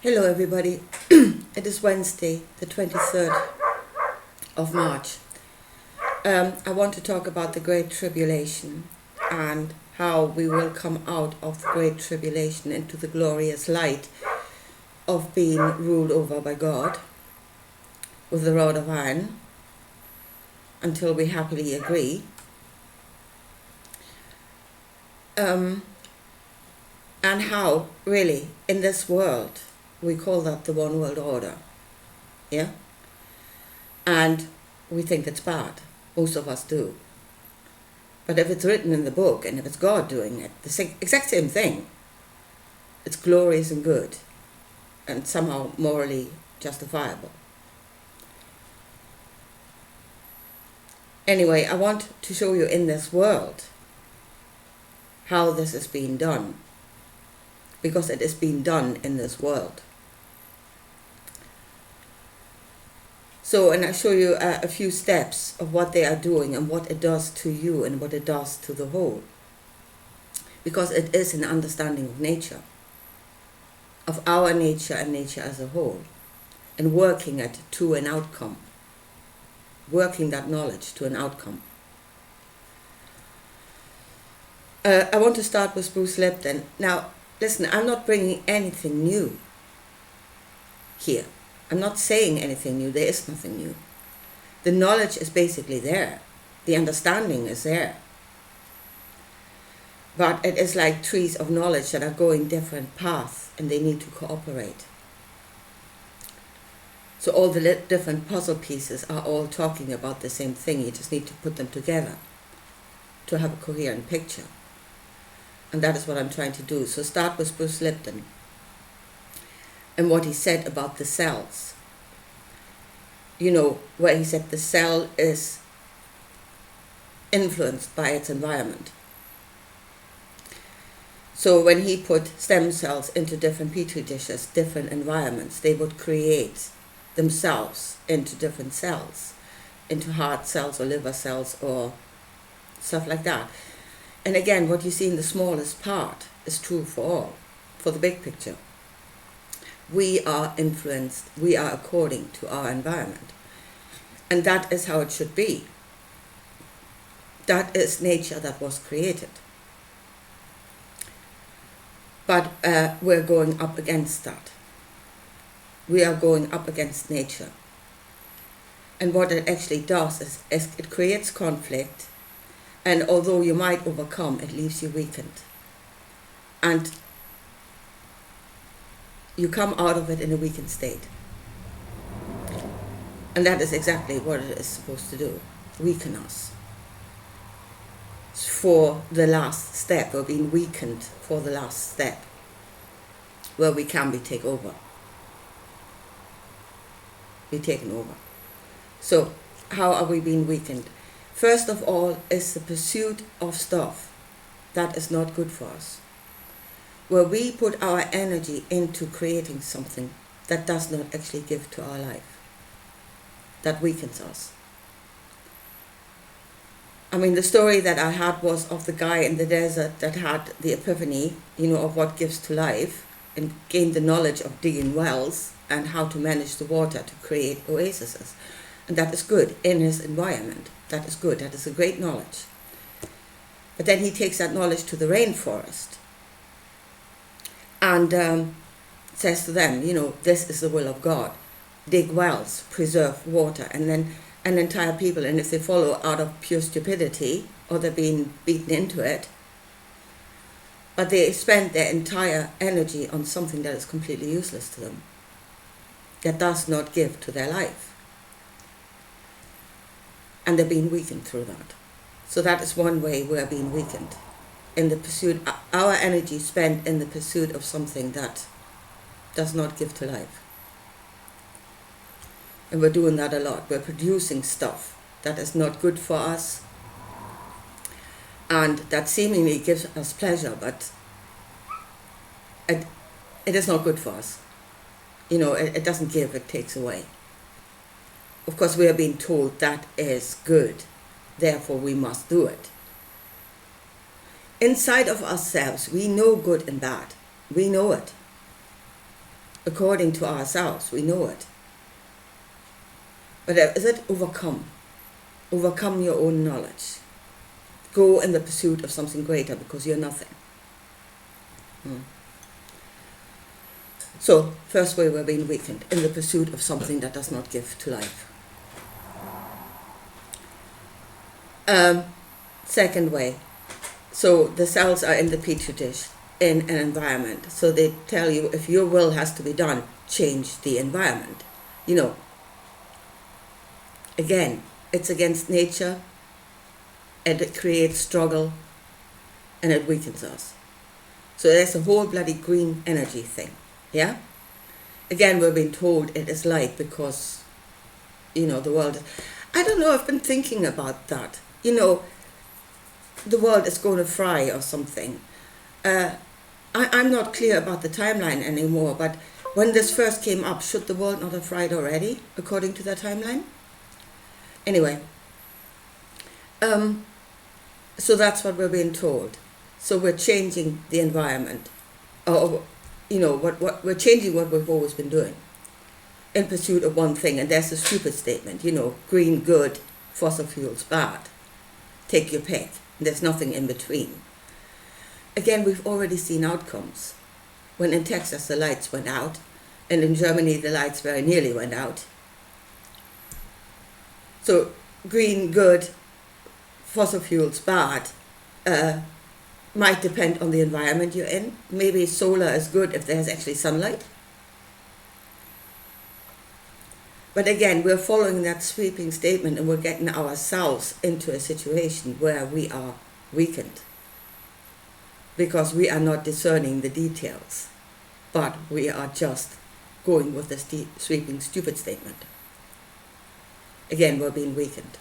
Hello everybody, it is Wednesday the 23rd of March. I want to talk about the Great Tribulation and how we will come out of the Great Tribulation into the glorious light of being ruled over by God with the rod of iron until we happily agree. And how really in this world we call that the one world order, yeah? And we think it's bad. Most of us do. But if it's written in the book and if it's God doing it, the exact same thing, it's glorious and good and somehow morally justifiable. Anyway, I want to show you in this world how this is being done, because it is being done in this world. So, and I'll show you a few steps of what they are doing and what it does to you and what it does to the whole. Because it is an understanding of nature, of our nature and nature as a whole, and working it to an outcome, working that knowledge to an outcome. I want to start with Bruce Lipton. Now, listen, I'm not bringing anything new here. I'm not saying anything new. There is nothing new. The knowledge is basically there. The understanding is there. But it is like trees of knowledge that are going different paths and they need to cooperate. So all the different puzzle pieces are all talking about the same thing. You just need to put them together to have a coherent picture. And that is what I'm trying to do. So start with Bruce Lipton and what he said about the cells. You know, where he said the cell is influenced by its environment. So when he put stem cells into different petri dishes, different environments, they would create themselves into different cells, into heart cells or liver cells or stuff like that. And again, what you see in the smallest part is true for all, for the big picture. We are influenced, we are according to our environment. And that is how it should be. That is nature that was created. But we're going up against that. We are going up against nature. And what it actually does is it creates conflict. And although you might overcome, it leaves you weakened. And you come out of it in a weakened state. And that is exactly what it is supposed to do, weaken us. For the last step, or being weakened for the last step, where we can be taken over. Be taken over. So, how are we being weakened? First of all is the pursuit of stuff that is not good for us. Where we put our energy into creating something that does not actually give to our life. That weakens us. I mean, the story that I had was of the guy in the desert that had the epiphany, of what gives to life and gained the knowledge of digging wells and how to manage the water to create oases. And that is good in his environment. That is good. That is a great knowledge. But then he takes that knowledge to the rainforest and says to them, this is the will of God. Dig wells, preserve water, and then an entire people, and if they follow out of pure stupidity or they're being beaten into it, but they spend their entire energy on something that is completely useless to them, that does not give to their life. And they're being weakened through that. So that is one way we're being weakened. In the pursuit, our energy spent in the pursuit of something that does not give to life. And we're doing that a lot. We're producing stuff that is not good for us and that seemingly gives us pleasure, but it is not good for us. It doesn't give, it takes away. Of course, we are being told that is good, therefore we must do it. Inside of ourselves, we know good and bad. We know it. according to ourselves. We know it. But is it overcome? Overcome your own knowledge. Go in the pursuit of something greater because you're nothing. So, first way, we're being weakened in the pursuit of something that does not give to life. Second way, so the cells are in the petri dish in an environment. So they tell you, if your will has to be done, change the environment. Again, it's against nature, and it creates struggle, and it weakens us. So there's a whole bloody green energy thing, yeah? Again, we're being told it is light because, the world... I don't know, I've been thinking about that. The world is going to fry or something. I'm not clear about the timeline anymore, but when this first came up, should the world not have fried already, according to that timeline? Anyway, so that's what we're being told. So we're changing the environment, or we're changing what we've always been doing in pursuit of one thing. And there's a stupid statement, green good, fossil fuels bad. Take your pick. There's nothing in between. Again, we've already seen outcomes. When in Texas the lights went out, and in Germany the lights very nearly went out. So green good, fossil fuels bad, might depend on the environment you're in. Maybe solar is good if there's actually sunlight. But again, we're following that sweeping statement, and we're getting ourselves into a situation where we are weakened because we are not discerning the details, but we are just going with the sweeping stupid statement. Again, we're being weakened.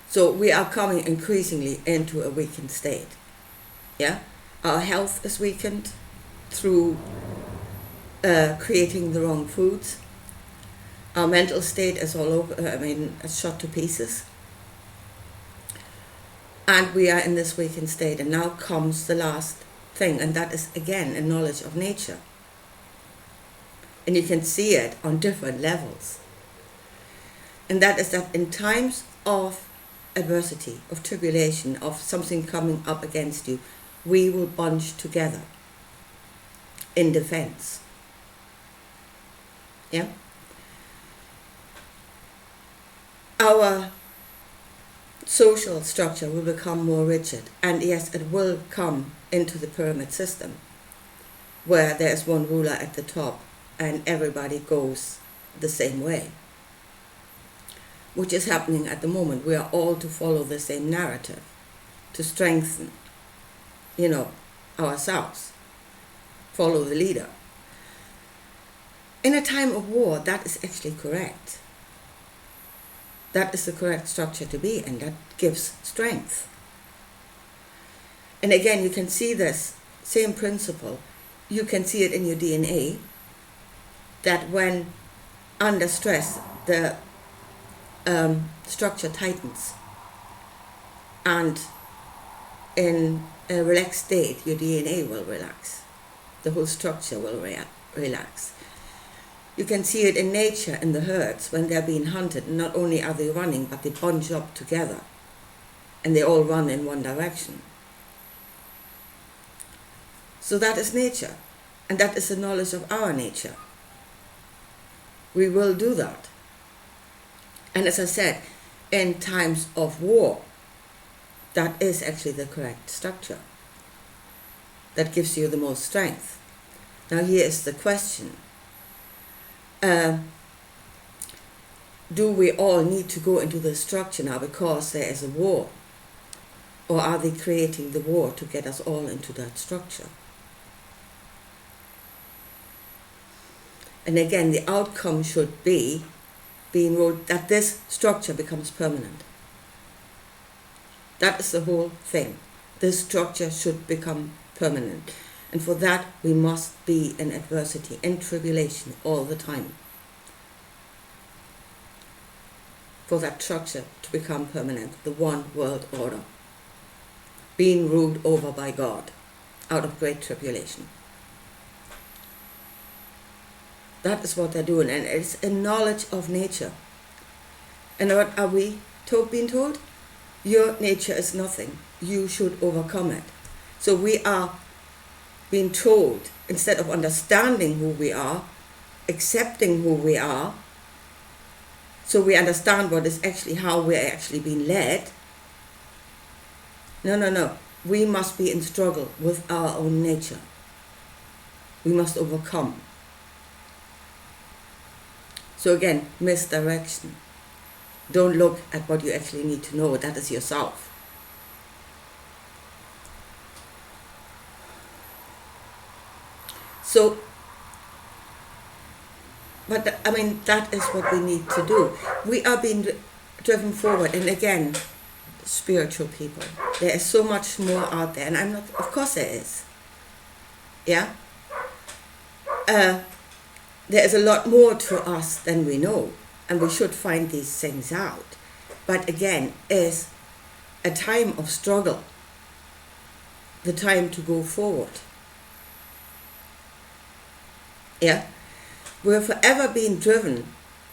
So we are coming increasingly into a weakened state. Yeah, our health is weakened through creating the wrong foods. Our mental state is all over, it's shot to pieces. And we are in this weakened state. And now comes the last thing, and that is, again, a knowledge of nature. And you can see it on different levels. And that is that in times of adversity, of tribulation, of something coming up against you, we will bunch together in defense. Yeah? Our social structure will become more rigid, and yes, it will come into the pyramid system where there's one ruler at the top and everybody goes the same way, which is happening at the moment. We are all to follow the same narrative to strengthen, ourselves, follow the leader. In a time of war, that is actually correct. That is the correct structure to be, and that gives strength. And again, you can see this same principle. You can see it in your DNA, that when under stress, the structure tightens. And in a relaxed state, your DNA will relax. The whole structure will relax. You can see it in nature, in the herds, when they're being hunted. Not only are they running, but they bunch up together. And they all run in one direction. So that is nature. And that is the knowledge of our nature. We will do that. And as I said, in times of war, that is actually the correct structure. That gives you the most strength. Now here is the question. Do we all need to go into this structure now because there is a war? Or are they creating the war to get us all into that structure? And again, the outcome should be being wrote that this structure becomes permanent. That is the whole thing. This structure should become permanent. And for that, we must be in adversity, in tribulation all the time. For that structure to become permanent, the one world order, being ruled over by God out of Great Tribulation. That is what they're doing, and it's a knowledge of nature. And what are we being told? Your nature is nothing. You should overcome it. So we are being told, instead of understanding who we are, accepting who we are, so we understand what is actually how we're actually being led. No. We must be in struggle with our own nature. We must overcome. So again, misdirection. Don't look at what you actually need to know. That is yourself. So, but I mean, that is what we need to do. We are being driven forward, and again, spiritual people. There is so much more out there, and I'm not. Of course, there is. Yeah. There is a lot more to us than we know, and we should find these things out. But again, is a time of struggle, the time to go forward. Yeah, we're forever being driven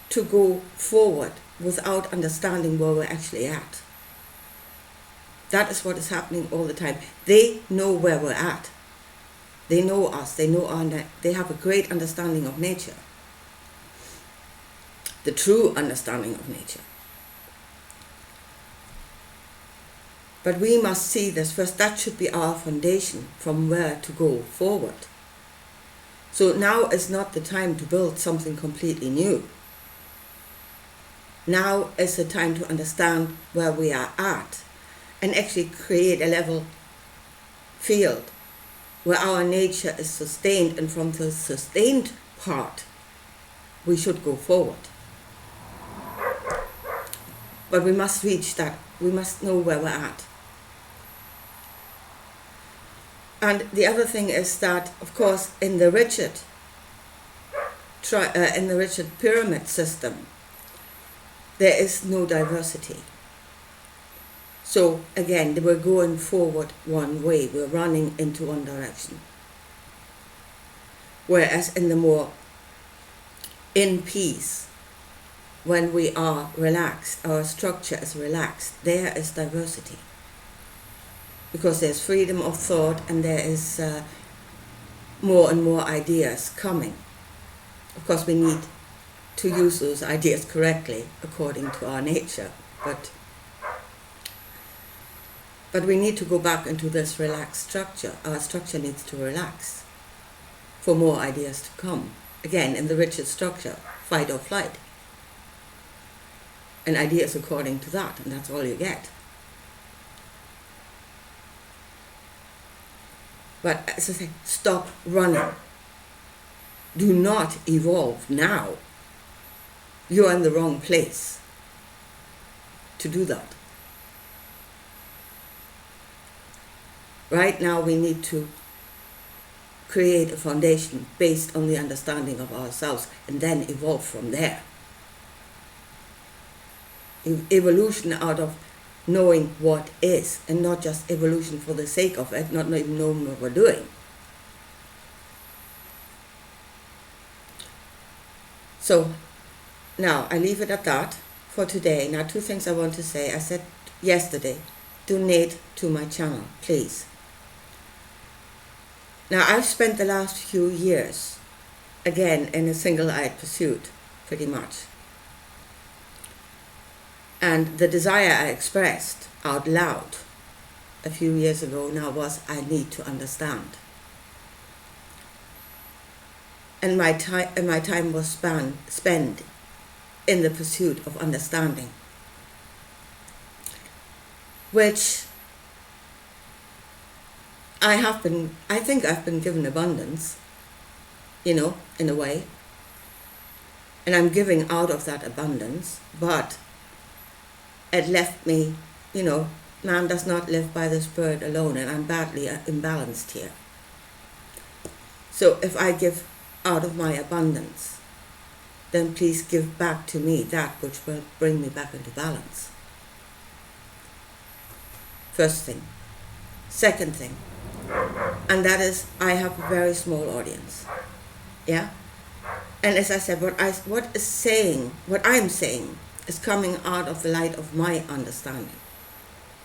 to go forward without understanding where we're actually at. That is what is happening all the time. They know where we're at. They know us. They know they have a great understanding of nature. The true understanding of nature. But we must see this first. That should be our foundation from where to go forward. So now is not the time to build something completely new. Now is the time to understand where we are at and actually create a level field where our nature is sustained, and from the sustained part we should go forward. But we must reach that. We must know where we're at. And the other thing is that, of course, in the rigid pyramid system, there is no diversity. So again, we're going forward one way. We're running into one direction. Whereas in the more in peace, when we are relaxed, our structure is relaxed, there is diversity. Because there's freedom of thought, and there is more and more ideas coming. Of course, we need to use those ideas correctly according to our nature, but we need to go back into this relaxed structure. Our structure needs to relax for more ideas to come. Again, in the rigid structure, fight or flight. And ideas according to that, and that's all you get. But as I say, stop running. Do not evolve now. You're in the wrong place to do that. Right now we need to create a foundation based on the understanding of ourselves and then evolve from there. Evolution out of knowing what is, and not just evolution for the sake of it, not even knowing what we're doing. So now I leave it at that for today. Now, 2 things I want to say. I said yesterday, donate to my channel, please. Now, I've spent the last few years, again, in a single-eyed pursuit, pretty much. And the desire I expressed out loud a few years ago now was, I need to understand. And my time was spent in the pursuit of understanding, which I think I've been given abundance, in a way. And I'm giving out of that abundance, but it left me, man does not live by the Spirit alone, and I'm badly imbalanced here. So if I give out of my abundance, then please give back to me that which will bring me back into balance. First thing. Second thing, and that is, I have a very small audience. Yeah? And as I said, what I'm saying is coming out of the light of my understanding,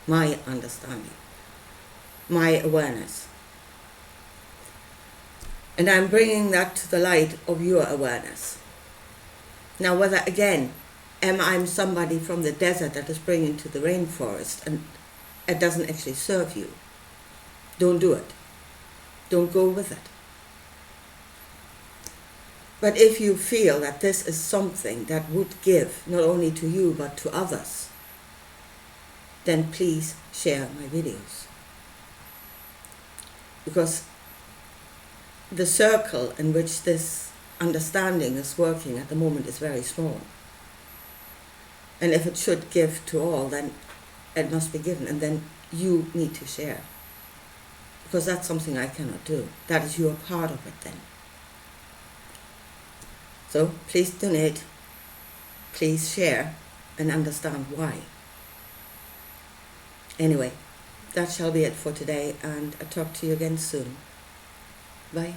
my awareness. And I'm bringing that to the light of your awareness. Now, whether, again, am I somebody from the desert that is bringing to the rainforest and it doesn't actually serve you, don't do it. Don't go with it. But if you feel that this is something that would give not only to you but to others, then please share my videos. Because the circle in which this understanding is working at the moment is very small. And if it should give to all, then it must be given, and then you need to share. Because that's something I cannot do. That is your part of it then. So please donate, please share, and understand why. Anyway, that shall be it for today, and I'll talk to you again soon. Bye.